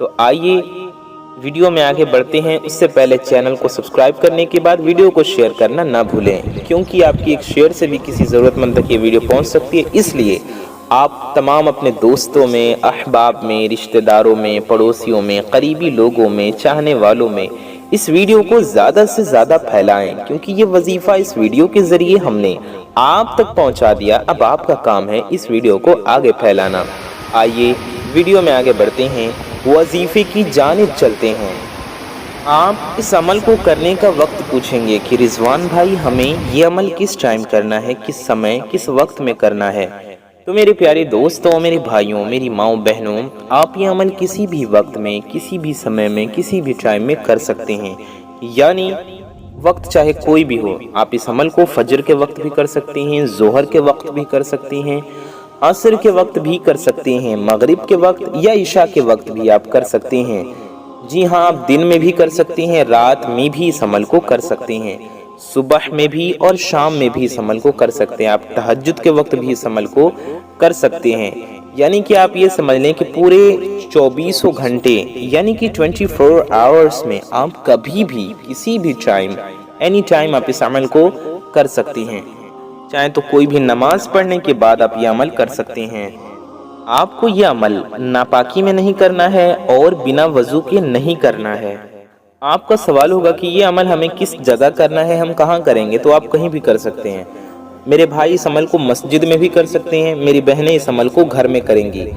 تو آئیے ویڈیو میں آگے بڑھتے ہیں۔ اس سے پہلے چینل کو سبسکرائب کرنے کے بعد ویڈیو کو شیئر کرنا نہ بھولیں، کیونکہ آپ کی ایک شیئر سے بھی کسی ضرورت مند تک یہ ویڈیو پہنچ سکتی ہے۔ اس لیے آپ تمام اپنے دوستوں میں، احباب میں، رشتہ داروں میں، پڑوسیوں میں، قریبی لوگوں میں، چاہنے والوں میں اس ویڈیو کو زیادہ سے زیادہ پھیلائیں، کیونکہ یہ وظیفہ اس ویڈیو کے ذریعے ہم نے آپ تک پہنچا دیا۔ اب آپ کا کام ہے اس ویڈیو کو آگے پھیلانا۔ آئیے ویڈیو میں آگے بڑھتے ہیں، وظیفے کی جانب چلتے ہیں۔ آپ اس عمل کو کرنے کا وقت پوچھیں گے کہ رضوان بھائی ہمیں یہ عمل کس ٹائم کرنا ہے، کس سمے، کس وقت میں کرنا ہے؟ تو میرے پیارے دوستوں، میرے بھائیوں، میری ماؤں بہنوں، آپ یہ عمل کسی بھی وقت میں، کسی بھی سمے میں، کسی بھی ٹائم میں کر سکتے ہیں، یعنی وقت چاہے کوئی بھی ہو۔ آپ اس عمل کو فجر کے وقت بھی کر سکتے ہیں، ظہر کے وقت بھی کر سکتے ہیں، عصر کے وقت بھی کر سکتے ہیں، مغرب کے وقت یا عشاء کے وقت بھی آپ کر سکتے ہیں۔ جی ہاں، آپ دن میں بھی کر سکتے ہیں، رات میں بھی اس عمل کو کر سکتے ہیں، صبح میں بھی اور شام میں بھی اس عمل کو کر سکتے ہیں۔ آپ تہجد کے وقت بھی اس عمل کو کر سکتے ہیں، یعنی کہ آپ یہ سمجھ لیں کہ پورے 24 گھنٹے یعنی کہ 24 آورز میں آپ کبھی بھی کسی بھی ٹائم، اینی ٹائم آپ اس عمل کو کر سکتے ہیں۔ چاہے تو کوئی بھی نماز پڑھنے کے بعد آپ یہ عمل کر سکتے ہیں۔ آپ کو یہ عمل ناپاکی میں نہیں کرنا ہے اور بنا وضو کے نہیں کرنا ہے۔ آپ کا سوال ہوگا کہ یہ عمل ہمیں کس جگہ کرنا ہے، ہم کہاں کریں گے؟ تو آپ کہیں بھی کر سکتے ہیں۔ میرے بھائی اس عمل کو مسجد میں بھی کر سکتے ہیں، میری بہنیں اس عمل کو گھر میں کریں گی۔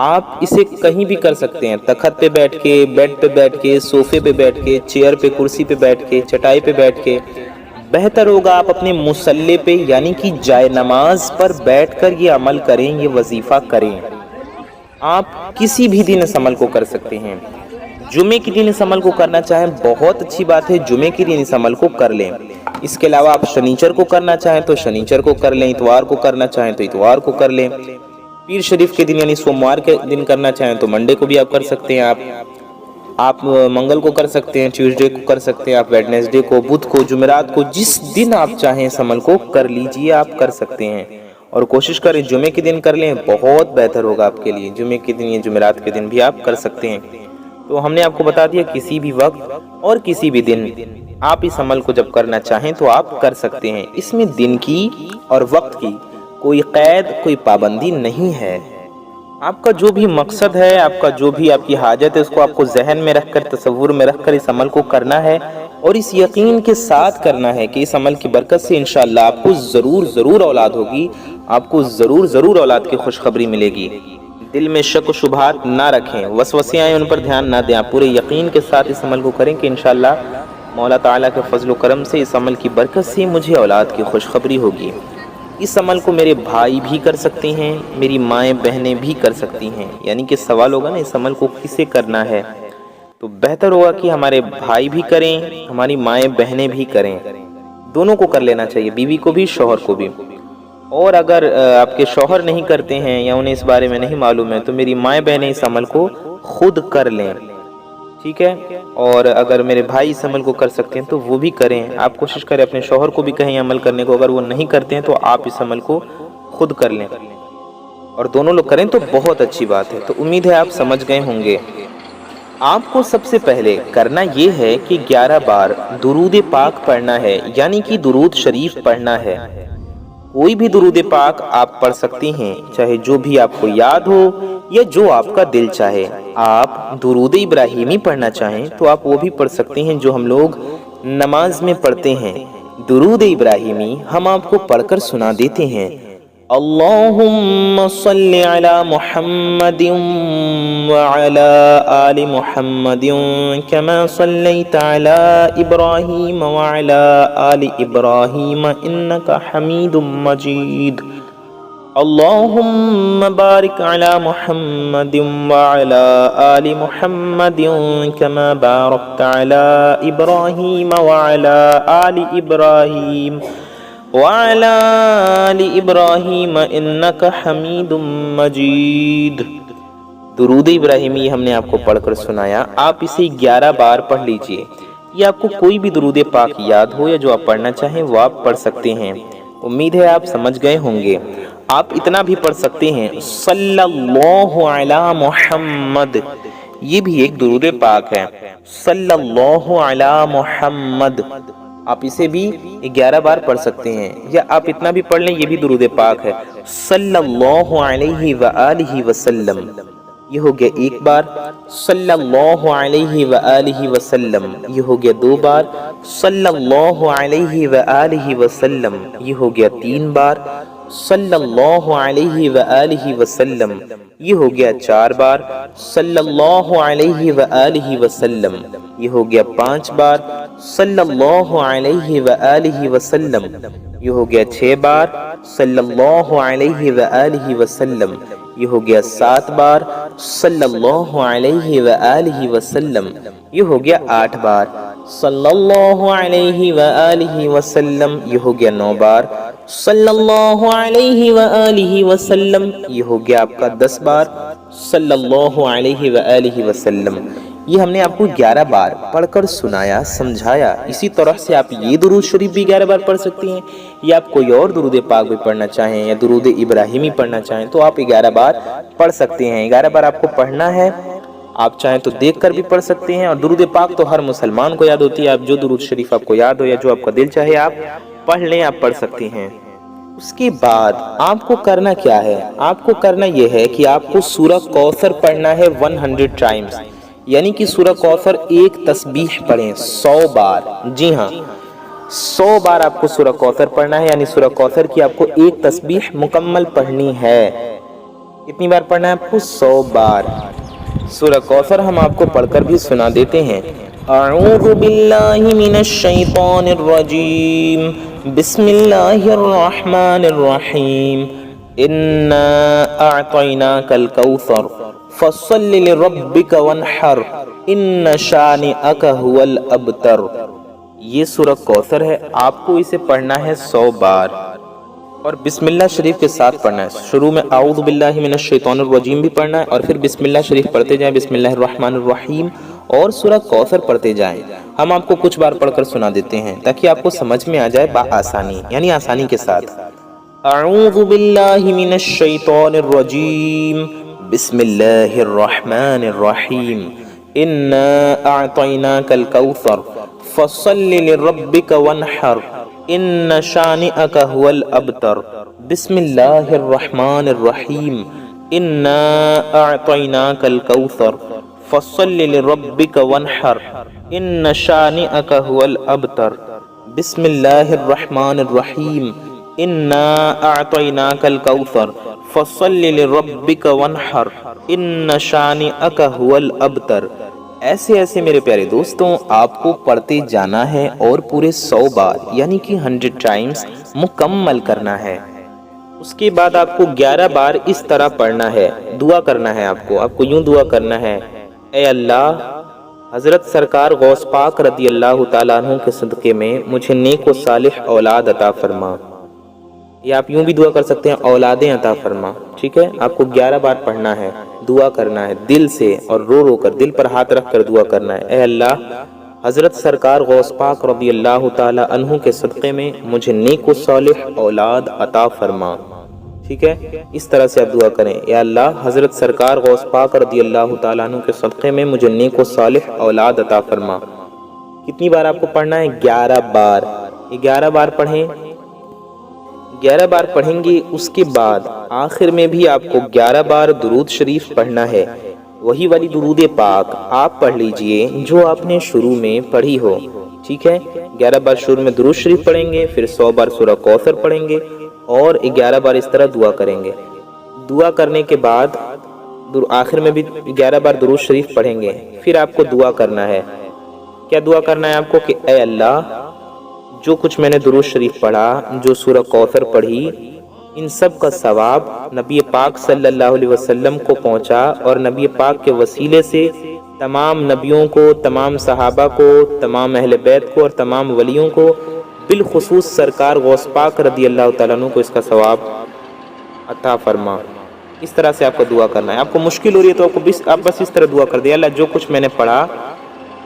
آپ اسے کہیں بھی کر سکتے ہیں، تخت پہ بیٹھ کے، بیڈ پہ بیٹھ کے، صوفے پہ بیٹھ کے، چیئر پہ، کرسی پہ بیٹھ کے، چٹائی پہ بیٹھ کے۔ بہتر ہوگا آپ اپنے مصلی پہ یعنی کہ جائے نماز پر بیٹھ کر یہ عمل کریں، یہ وظیفہ کریں۔ آپ کسی بھی دن اس عمل کو کر سکتے ہیں۔ جمعے کے دن اس عمل کو کرنا چاہیں بہت اچھی بات ہے، جمعے کے دن اس عمل کو کر لیں۔ اس کے علاوہ آپ شنیچر کو کرنا چاہیں تو شنیچر کو کر لیں، اتوار کو کرنا چاہیں تو اتوار کو کر لیں، پیر شریف کے دن یعنی سوموار کے دن کرنا چاہیں تو منڈے کو بھی آپ کر سکتے ہیں، آپ منگل کو کر سکتے ہیں، ٹیوزڈے کو کر سکتے ہیں، آپ ویڈنسڈے کو، بدھ کو، جمعرات کو، جس دن آپ چاہیں اس عمل کو کر لیجئے، آپ کر سکتے ہیں۔ اور کوشش کریں جمعے کے دن کر لیں، بہت بہتر ہوگا آپ کے لیے۔ جمعے کے دن یا جمعرات کے دن بھی آپ کر سکتے ہیں۔ تو ہم نے آپ کو بتا دیا کسی بھی وقت اور کسی بھی دن آپ اس عمل کو جب کرنا چاہیں تو آپ کر سکتے ہیں۔ اس میں دن کی اور وقت کی کوئی قید، کوئی پابندی نہیں ہے۔ آپ کا جو بھی مقصد ہے، آپ کا جو بھی آپ کی حاجت ہے، اس کو آپ کو ذہن میں رکھ کر، تصور میں رکھ کر اس عمل کو کرنا ہے، اور اس یقین کے ساتھ کرنا ہے کہ اس عمل کی برکت سے انشاءاللہ آپ کو ضرور اولاد ہوگی، آپ کو ضرور اولاد کی خوشخبری ملے گی۔ دل میں شک و شبہات نہ رکھیں، وسوسے آئیں ان پر دھیان نہ دیں، آپ پورے یقین کے ساتھ اس عمل کو کریں کہ انشاءاللہ مولا تعالیٰ کے فضل و کرم سے اس عمل کی برکت سے مجھے اولاد کی خوشخبری ہوگی۔ اس عمل کو میرے بھائی بھی کر سکتے ہیں، میری مائیں بہنیں بھی کر سکتی ہیں، یعنی کہ سوال ہوگا نا اس عمل کو کسے کرنا ہے، تو بہتر ہوگا کہ ہمارے بھائی بھی کریں، ہماری مائیں بہنیں بھی کریں، دونوں کو کر لینا چاہیے، بیوی کو بھی، شوہر کو بھی۔ اور اگر آپ کے شوہر نہیں کرتے ہیں یا انہیں اس بارے میں نہیں معلوم ہے تو میری مائیں بہنیں اس عمل کو خود کر لیں، ٹھیک ہے؟ اور اگر میرے بھائی اس عمل کو کر سکتے ہیں تو وہ بھی کریں۔ آپ کوشش کریں اپنے شوہر کو بھی کہیں عمل کرنے کو، اگر وہ نہیں کرتے ہیں تو آپ اس عمل کو خود کر لیں اور دونوں لوگ کریں تو بہت اچھی بات ہے۔ تو امید ہے آپ سمجھ گئے ہوں گے۔ آپ کو سب سے پہلے کرنا یہ ہے کہ 11 بار درود پاک پڑھنا ہے، یعنی کہ درود شریف پڑھنا ہے۔ کوئی بھی درود پاک آپ پڑھ سکتے ہیں، چاہے جو بھی آپ کو یاد ہو یا جو آپ کا دل چاہے۔ آپ درود ابراہیمی پڑھنا چاہیں تو آپ وہ بھی پڑھ سکتے ہیں جو ہم لوگ نماز میں پڑھتے ہیں۔ درود ابراہیمی ہم آپ کو پڑھ کر سنا دیتے ہیں۔ اللہم صلی علی محمد وعلی آل محمد کما صلیت علی ابراہیم وعلی آل ابراہیم انکا حمید مجید۔ اللہم بارک علی محمد وعلی آل محمد کما بارکت علی ابراہیم وعلی آل ابراہیم وعلی آل ابراہیم انکا حمید مجید۔ درود ابراہیمی ہم نے آپ کو پڑھ کر سنایا، آپ اسے 11 بار پڑھ لیجئے۔ یا آپ کو کوئی بھی درود پاک یاد ہو یا جو آپ پڑھنا چاہیں وہ آپ پڑھ سکتے ہیں۔ امید ہے آپ سمجھ گئے ہوں گے۔ آپ اتنا بھی پڑھ سکتے ہیں صلی اللہ علی محمد، یہ بھی ایک درود پاک ہے۔ صلی اللہ علی محمد، آپ اسے بھی 11 بار پڑھ سکتے ہیں، یا آپ اتنا بھی پڑھ لیں، یہ بھی درود پاک ہے۔ صلی اللہ علیہ وآلہ وسلم، یہ ہو گیا ایک بار۔ صلی اللہ علیہ وآلہ وسلم، یہ ہو گیا 2 بار۔ صلی اللہ علیہ وآلہ وسلم، یہ ہو گیا 3 بار۔ صلی اللہ علیہ وآلہ وسلم، یہ ہو گیا 4 بار۔ صلی اللہ علیہ وآلہ وسلم، یہ ہو گیا 5 بار۔ صلی اللہ علیہ وآلہ وسلم، یہ ہو گیا 6 بار۔ صلی اللہ علیہ وآلہ وسلم، یہ ہو گیا 7 بار۔ صلی اللہ علیہ وآلہ وسلم، یہ ہو گیا 8 بار۔ صلی اللہ علیہ وآلہ وسلم، یہ ہو گیا 9 بار۔ صلی اللہ علیہ وآلہ وسلم، یہ ہو گیا آپ کا 10 بار۔ صلی اللہ علیہ وآلہ وسلم، یہ ہم نے آپ کو 11 بار پڑھ کر سنایا، سمجھایا۔ اسی طرح سے آپ یہ درود شریف بھی 11 بار پڑھ سکتی ہیں، یا آپ کوئی اور درود پاک بھی پڑھنا چاہیں، یا درود ابراہیمی پڑھنا چاہیں تو آپ 11 بار پڑھ سکتے ہیں۔ 11 بار آپ کو پڑھنا ہے، آپ چاہیں تو دیکھ کر بھی پڑھ سکتے ہیں، اور درود پاک تو ہر مسلمان کو یاد ہوتی ہے۔ آپ جو درود شریف آپ کو یاد ہو یا جو آپ کا دل چاہے آپ پڑھ لیں، آپ پڑھ سکتی ہیں۔ اس کے بعد آپ کو کرنا کیا ہے؟ آپ کو کرنا یہ ہے کہ آپ کو سورہ کوثر پڑھنا ہے 100 ٹائمز، یعنی کہ سورہ کوثر ایک تسبیح پڑھیں 100 بار۔ جی ہاں، 100 بار آپ کو سورہ کوثر پڑھنا ہے، یعنی سورہ کوثر کی آپ کو ایک تسبیح مکمل پڑھنی ہے۔ کتنی بار پڑھنا ہے آپ کو؟ 100 بار۔ سورہ کوثر ہم آپ کو پڑھ کر بھی سنا دیتے ہیں۔ اعوذ باللہ من الشیطان الرجیم، بسم اللہ الرحمن الرحیم، انا اعطیناک الکوثر فصل لربک وانحر ان شانئک هو الابتر۔ یہ سورہ کوثر ہے، آپ کو اسے پڑھنا ہے 100 بار، اور بسم اللہ شریف کے ساتھ پڑھنا ہے۔ شروع میں اعوذ باللہ من الشیطان الرجیم بھی پڑھنا ہے، اور پھر بسم اللہ شریف پڑھتے جائیں، بسم اللہ الرحمن الرحیم، اور سورہ کوثر پڑھتے جائیں۔ ہم آپ کو کچھ بار پڑھ کر سنا دیتے ہیں تاکہ آپ کو سمجھ میں آ جائے بآسانی، یعنی آسانی کے ساتھ۔ اعوذ باللہ من الشیطان الرجیم، بسم اللہ الرحمن الرحیم، انا اعطیناک الکوثر فصل لربک وانحر ان شانئک هو الابتر۔ بسم اللہ الرحمن الرحیم، انا اعطیناک الکوثر فصل لربک وانحر ان شانئک هو الابتر۔ بسم اللہ الرحمن الرحیم، انا اعطیناک الکوثر فصل لربک وانحر ان شانئک هو الابتر۔ ایسے ایسے میرے پیارے دوستوں آپ کو پڑھتے جانا ہے، اور پورے 100 بار یعنی کہ 100 ٹائمز مکمل کرنا ہے۔ اس کے بعد آپ کو 11 بار اس طرح پڑھنا ہے، دعا کرنا ہے۔ آپ کو یوں دعا کرنا ہے، اے اللہ، حضرت سرکار غوث پاک رضی اللہ تعالیٰ عنہ کے صدقے میں مجھے نیک و صالح اولاد عطا فرما، یا آپ یوں بھی دعا کر سکتے ہیں، اولادیں عطا فرما۔ ٹھیک ہے، آپ کو 11 بار پڑھنا ہے، دعا کرنا ہے دل سے، اور رو رو کر دل پر ہاتھ رکھ کر دعا کرنا ہے، اے اللہ، حضرت سرکار غوث پاک رضی اللہ تعالیٰ عنہ کے صدقے میں مجھے نیک و صالح اولاد عطا فرما۔ ٹھیک ہے، اس طرح سے آپ دعا کریں، اے اللہ، حضرت سرکار غوث پاک رضی اللہ تعالیٰ عنہ کے صدقے میں مجھے نیک و صالح اولاد عطا فرما۔ کتنی بار آپ کو پڑھنا ہے؟ 11 بار۔ یہ 11 بار پڑھیں، 11 بار پڑھیں گے۔ اس کے بعد آخر میں بھی آپ کو 11 بار درود شریف پڑھنا ہے، وہی والی درود پاک آپ پڑھ لیجئے جو آپ نے شروع میں پڑھی ہو۔ ٹھیک ہے، 11 بار شروع میں درود شریف پڑھیں گے، پھر 100 بار سورہ کوثر پڑھیں گے، اور 11 بار اس طرح دعا کریں گے۔ دعا کرنے کے بعد آخر میں بھی 11 بار درود شریف پڑھیں گے، پھر آپ کو دعا کرنا ہے۔ کیا دعا کرنا ہے آپ کو؟ کہ اے اللہ، جو کچھ میں نے درود شریف پڑھا، جو سورہ کوثر پڑھی، ان سب کا ثواب نبی پاک صلی اللہ علیہ وسلم کو پہنچا، اور نبی پاک کے وسیلے سے تمام نبیوں کو، تمام صحابہ کو، تمام اہل بیت کو، اور تمام ولیوں کو، بالخصوص سرکار غوث پاک رضی اللہ تعالیٰ عنہ کو اس کا ثواب عطا فرما۔ اس طرح سے آپ کو دعا کرنا ہے۔ آپ کو مشکل ہو رہی ہے تو آپ بس اس طرح دعا کر دیں، اللہ، جو کچھ میں نے پڑھا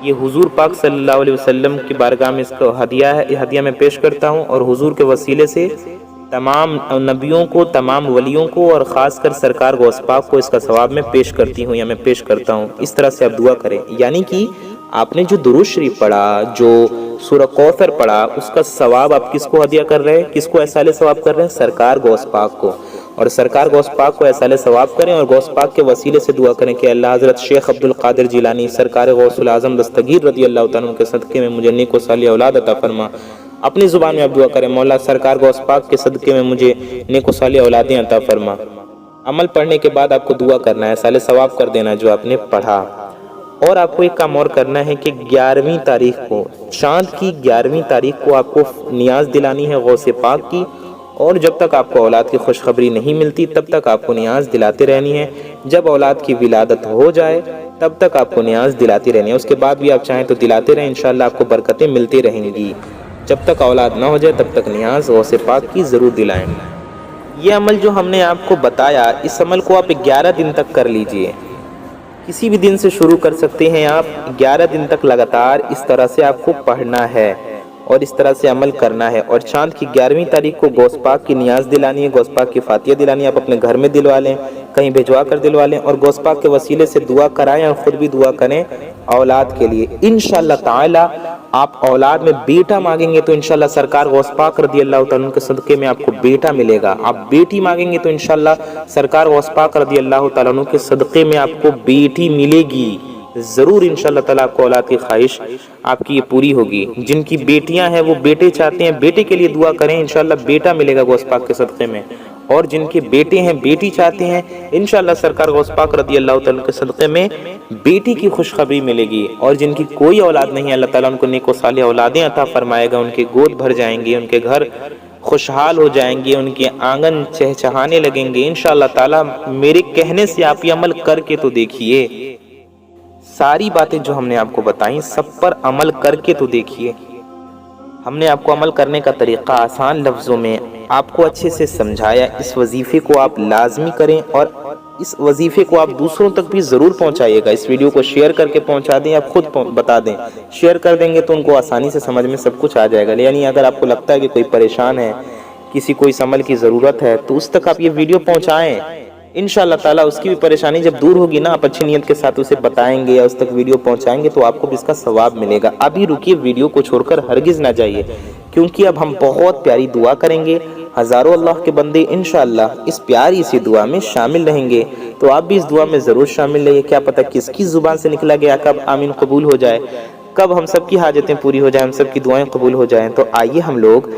یہ حضور پاک صلی اللہ علیہ وسلم کی بارگاہ میں اس کو ہدیہ میں پیش کرتا ہوں، اور حضور کے وسیلے سے تمام نبیوں کو، تمام ولیوں کو اور خاص کر سرکار غوث پاک کو اس کا ثواب میں پیش کرتی ہوں یا میں پیش کرتا ہوں۔ اس طرح سے آپ دعا کریں، یعنی کہ آپ نے جو درود شریف پڑھا، جو سورہ کوثر پڑھا، اس کا ثواب آپ کس کو ہدیہ کر رہے ہیں؟ کس کو ایصال ثواب کر رہے ہیں؟ سرکار غوث پاک کو۔ اور سرکار غوث پاک کو ایصال ثواب کریں اور غوث پاک کے وسیلے سے دعا کریں کہ اللہ حضرت شیخ عبد القادر جیلانی سرکار غوث العظم دستگیر رضی اللہ تعالیٰ عنہ کے صدقے میں مجھے نیک و صالح اولاد عطا فرما۔ اپنی زبان میں آپ دعا کریں، مولا سرکار غوث پاک کے صدقے میں مجھے نیک و صالح اولادیں عطا فرما۔ عمل پڑھنے کے بعد آپ کو دعا کرنا ہے، ایصال ثواب کر دینا جو آپ نے پڑھا۔ اور آپ کو ایک کام اور کرنا ہے کہ 11ویں تاریخ کو، چاند کی 11ویں تاریخ کو آپ کو نیاز دلانی ہے غوث پاک کی، اور جب تک آپ کو اولاد کی خوشخبری نہیں ملتی تب تک آپ کو نیاز دلاتے رہنی ہے۔ جب اولاد کی ولادت ہو جائے تب تک آپ کو نیاز دلاتی رہنی ہے، اس کے بعد بھی آپ چاہیں تو دلاتے رہیں، انشاءاللہ آپ کو برکتیں ملتی رہیں گی۔ جب تک اولاد نہ ہو جائے تب تک نیاز غوث پاک کی ضرور دلائیں۔ یہ عمل جو ہم نے آپ کو بتایا، اس عمل کو آپ 11 دن تک کر لیجئے، کسی بھی دن سے شروع کر سکتے ہیں آپ۔ 11 دن تک لگاتار اس طرح سے آپ کو پڑھنا ہے اور اس طرح سے عمل کرنا ہے، اور چاند کی 11ویں تاریخ کو غوث پاک کی نیاز دلانی ہے، غوث پاک کی فاتحہ دلانی ہے۔ آپ اپنے گھر میں دلوا لیں، کہیں بھجوا کر دلوا لیں، اور غوث پاک کے وسیلے سے دعا کرائیں اور خود بھی دعا کریں اولاد کے لیے۔ انشاءاللہ تعالی آپ اولاد میں بیٹا مانگیں گے تو انشاءاللہ سرکار غوث پاک رضی اللہ تعالیٰ عنہ کے صدقے میں آپ کو بیٹا ملے گا۔ آپ بیٹی مانگیں گے تو انشاءاللہ سرکار غوث پاک رضی اللہ تعالیٰ عنہ کے صدقے میں آپ کو بیٹی ملے گی۔ ضرور انشاءاللہ تعالیٰ آپ کو اولاد کی خواہش آپ کی یہ پوری ہوگی۔ جن کی بیٹیاں ہیں وہ بیٹے چاہتے ہیں، بیٹے کے لیے دعا کریں، انشاءاللہ بیٹا ملے گا غوث پاک کے صدقے میں۔ اور جن کے بیٹے ہیں بیٹی چاہتے ہیں، انشاءاللہ سرکار غوث پاک رضی اللہ تعالیٰ کے صدقے میں بیٹی کی خوشخبری ملے گی۔ اور جن کی کوئی اولاد نہیں ہے، اللہ تعالیٰ ان کو نیک و صالح اولادیں عطا فرمائے گا، ان کے گود بھر جائیں گے، ان کے گھر خوشحال ہو جائیں گے، ان کے آنگن چہچہانے لگیں گے انشاءاللہ تعالیٰ۔ میرے کہنے سے آپ یہ عمل کر کے تو دیکھیے، ساری باتیں جو ہم نے آپ کو بتائیں سب پر عمل کر کے تو دیکھیے۔ ہم نے آپ کو عمل کرنے کا طریقہ آسان لفظوں میں آپ کو اچھے سے سمجھایا۔ اس وظیفے کو آپ لازمی کریں اور اس وظیفے کو آپ دوسروں تک بھی ضرور پہنچائیے گا۔ اس ویڈیو کو شیئر کر کے پہنچا دیں، آپ خود بتا دیں، شیئر کر دیں گے تو ان کو آسانی سے سمجھ میں سب کچھ آ جائے گا۔ یعنی اگر آپ کو لگتا ہے کہ کوئی پریشان ہے، کسی کو اس عمل کی ضرورت ہے، تو اس تک آپ یہ ویڈیو پہنچائیں، انشاءاللہ تعالیٰ اس کی بھی پریشانی جب دور ہوگی نا، آپ اچھی نیت کے ساتھ اسے بتائیں گے یا اس تک ویڈیو پہنچائیں گے تو آپ کو بھی اس کا ثواب ملے گا۔ ابھی رکیے، ویڈیو کو چھوڑ کر ہرگز نہ جائیے، کیونکہ اب ہم بہت پیاری دعا کریں گے۔ ہزاروں اللہ کے بندے انشاءاللہ اس پیاری سی دعا میں شامل رہیں گے، تو آپ بھی اس دعا میں ضرور شامل رہیے۔ کیا پتہ کس کی زبان سے نکلا گیا کب آمین قبول ہو جائے، کب ہم سب کی حاجتیں پوری ہو جائیں، ہم سب کی دعائیں قبول ہو جائیں۔ تو آئیے ہم لوگ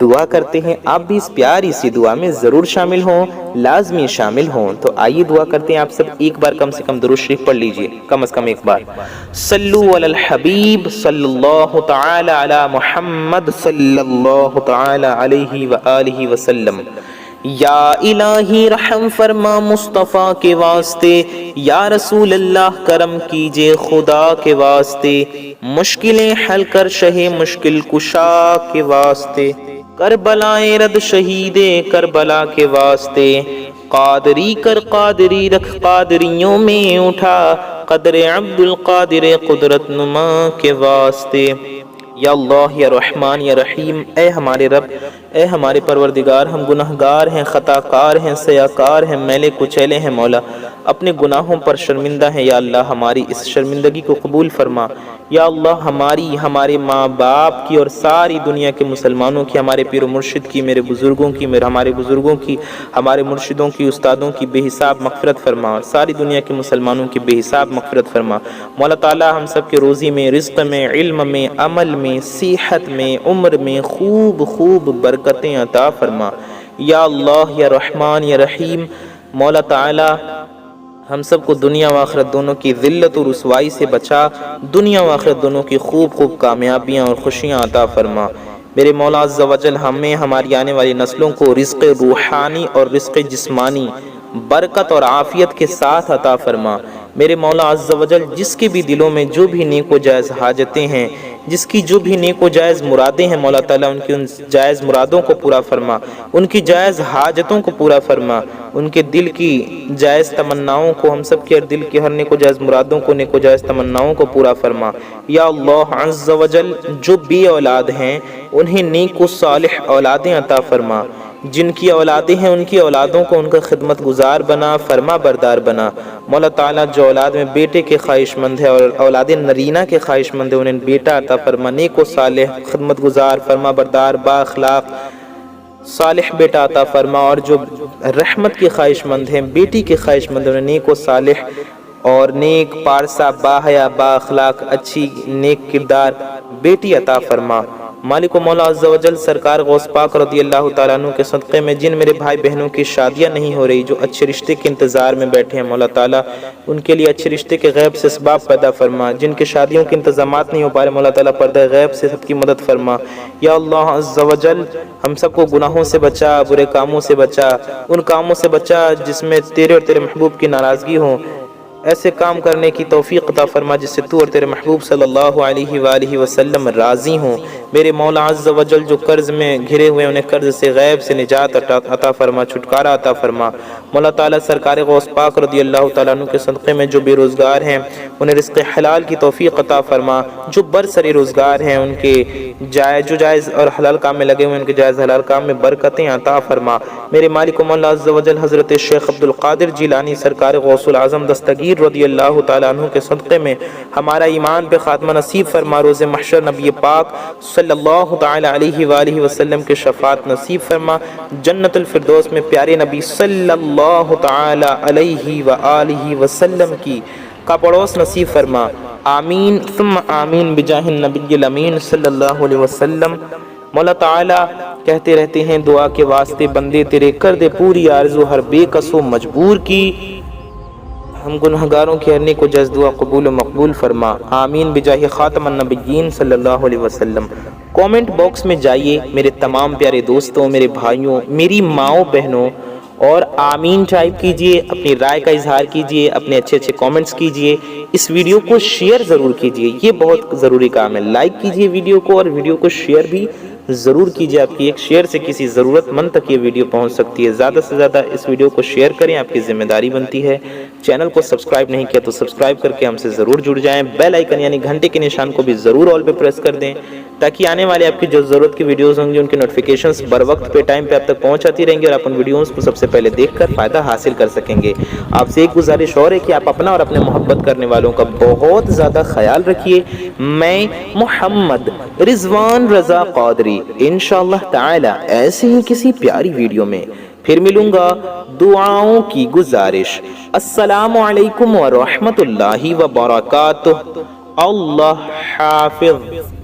دعا کرتے ہیں، آپ بھی اس پیاری سی دعا میں ضرور شامل ہوں، لازمی شامل ہوں۔ تو آئیے دعا کرتے ہیں، آپ سب ایک بار کم سے کم درود شریف پڑھ لیجئے، کم از کم ایک بار۔ صلو علی الحبیب صلی اللہ تعالی علی محمد صلی اللہ تعالی علیہ وآلہ وسلم۔ یا الہی رحم فرما مصطفیٰ کے واسطے، یا رسول اللہ کرم کیجئے خدا کے واسطے، مشکلیں حل کر شہ مشکل کشا کے واسطے، کربلائے رد شہید کربلا کے واسطے، قادری کر قادری رکھ قادریوں میں اٹھا، قدر عبد القادر قدرت نما کے واسطے۔ یا اللہ یا رحمان یا رحیم، اے ہمارے رب، اے ہمارے پروردگار، ہم گناہگار ہیں، خطا کار ہیں، سیاکار ہیں، میلے کچیلے ہیں مولا، اپنے گناہوں پر شرمندہ ہیں۔ یا اللہ ہماری اس شرمندگی کو قبول فرما۔ یا اللہ ہماری، ہمارے ماں باپ کی اور ساری دنیا کے مسلمانوں کی، ہمارے پیر و مرشد کی، میرے بزرگوں کی، ہمارے بزرگوں کی، ہمارے مرشدوں کی، استادوں کی بے حساب مغفرت فرما، اور ساری دنیا کے مسلمانوں کی بے حساب مغفرت فرما۔ مولا تعالیٰ ہم سب کے روزی میں، رزق میں، علم میں، عمل میں، صحت میں، عمر میں خوب خوب برکتیں عطا فرما۔ یا اللہ یا رحمان یا رحیم، مولا تعالیٰ ہم سب کو دنیا و آخرت دونوں کی ذلت و رسوائی سے بچا، دنیا و آخرت دونوں کی خوب خوب کامیابیاں اور خوشیاں عطا فرما۔ میرے مولا عز و جل ہمیں، ہماری آنے والی نسلوں کو رزق روحانی اور رزق جسمانی برکت اور عافیت کے ساتھ عطا فرما۔ میرے مولا عز و جل جس کے بھی دلوں میں جو بھی نیک و جائز حاجتیں ہیں، جس کی جو بھی نیک و جائز مرادیں ہیں، مولا تعالیٰ ان کی ان جائز مرادوں کو پورا فرما، ان کی جائز حاجتوں کو پورا فرما، ان کے دل کی جائز تمناؤں کو، ہم سب کے دل کی ہر نیک و جائز مرادوں کو، نیک و جائز تمناؤں کو پورا فرما۔ یا اللہ عز و جل جو بے اولاد ہیں انہیں نیک و صالح اولادیں عطا فرما، جن کی اولادیں ہیں ان کی اولادوں کو ان کا خدمت گزار بنا، فرما بردار بنا۔ مولا تعالیٰ جو اولاد میں بیٹے کے خواہش مند ہے اور اولاد نرینہ کے خواہش مند ہے انہیں بیٹا عطا فرما، نیک و صالح خدمت گزار فرما بردار با اخلاق صالح بیٹا عطا فرما، اور جو رحمت کے خواہش مند ہیں بیٹی کے خواہش مند ہیں انہیں نیک و صالح اور نیک پارسا با حیا با اخلاق اچھی نیک کردار بیٹی عطا فرما۔ مالک و مولا عز و جل سرکار غوث پاک رضی اللہ تعالیٰ عنہ کے صدقے میں جن میرے بھائی بہنوں کی شادیاں نہیں ہو رہی، جو اچھے رشتے کے انتظار میں بیٹھے ہیں، مولا تعالیٰ ان کے لیے اچھے رشتے کے غیب سے اسباب پیدا فرما۔ جن کے شادیوں کے انتظامات نہیں ہو پا رہے، مولا تعالیٰ پردہ غیب سے سب کی مدد فرما۔ یا اللہ عز و جل ہم سب کو گناہوں سے بچا، برے کاموں سے بچا، ان کاموں سے بچا جس میں تیرے اور تیرے محبوب کی ناراضگی ہو۔ ایسے کام کرنے کی توفیق عطا فرما جس سے تو اور تیرے محبوب صلی اللہ علیہ وآلہ وسلم راضی ہوں۔ میرے مولا عز و جل جو قرض میں گھرے ہوئے انہیں قرض سے غیب سے نجات عطا فرما، چھٹکارا عطا فرما۔ مولا تعالیٰ سرکار غوث پاک رضی اللہ تعالیٰ عنہ کے صدقے میں جو بے روزگار ہیں انہیں رزق حلال کی توفیق عطا فرما، جو برسر روزگار ہیں ان کے جائز اور حلال کام میں لگے ہوئے ان کے جائز حلال کام میں برکتیں عطا فرما۔ میرے مالک و مولا عز و جل حضرت شیخ عبد القادر جیلانی سرکار غوث العظم دستگیر رضی اللہ تعالیٰ عنہ کے صدقے میں ہمارا ایمان پہ خاتمہ نصیب فرما، روز محشر نبی پاک صلی اللہ تعالیٰ علیہ وآلہ وسلم کے شفاعت نصیب فرما، جنت الفردوس میں پیارے نبی صلی اللہ تعالیٰ علیہ وآلہ وسلم کی کا پڑوس نصیب فرما۔ آمین ثم آمین بجاہ النبی الامین صلی اللہ علیہ وسلم۔ مولا تعالیٰ کہتے رہتے ہیں دعا کے واسطے بندے تیرے کر دے پوری آرزو ہر بے کس و مجبور کی، ہم گنہگاروں کی ہرنے کو جز دعا قبول و مقبول فرما۔ آمین بجاہ خاتم النبیین صلی اللہ علیہ وسلم۔ کومنٹ باکس میں جائیے میرے تمام پیارے دوستوں، میرے بھائیوں، میری ماؤں بہنوں، اور آمین ٹائپ کیجئے، اپنی رائے کا اظہار کیجئے، اپنے اچھے کومنٹس کیجئے، اس ویڈیو کو شیئر ضرور کیجئے، یہ بہت ضروری کام ہے۔ لائک کیجئے ویڈیو کو اور ویڈیو کو شیئر بھی ضرور کیجئے، آپ کی ایک شیئر سے کسی ضرورت مند تک یہ ویڈیو پہنچ سکتی ہے۔ زیادہ سے زیادہ اس ویڈیو کو شیئر کریں، آپ کی ذمہ داری بنتی ہے۔ چینل کو سبسکرائب نہیں کیا تو سبسکرائب کر کے ہم سے ضرور جڑ جائیں، بیل آئیکن یعنی گھنٹے کے نشان کو بھی ضرور آل پہ پریس کر دیں تاکہ آنے والے آپ کی جو ضرورت کی ویڈیوز ہوں گی ان کی نوٹیفیکیشنز بر وقت پہ ٹائم پہ آپ تک پہنچاتی رہیں گی اور آپ ان ویڈیوز کو سب سے پہلے دیکھ کر فائدہ حاصل کر سکیں گے۔ آپ سے ایک گزارش اور ہے کہ آپ اپنا اور اپنے محبت کرنے والوں کا بہت زیادہ خیال رکھیے۔ میں محمد رضوان رضا قادری انشاءاللہ تعالی ایسے ہی کسی پیاری ویڈیو میں پھر ملوں گا۔ دعاؤں کی گزارش۔ السلام علیکم ورحمۃ اللہ وبرکاتہ۔ اللہ حافظ۔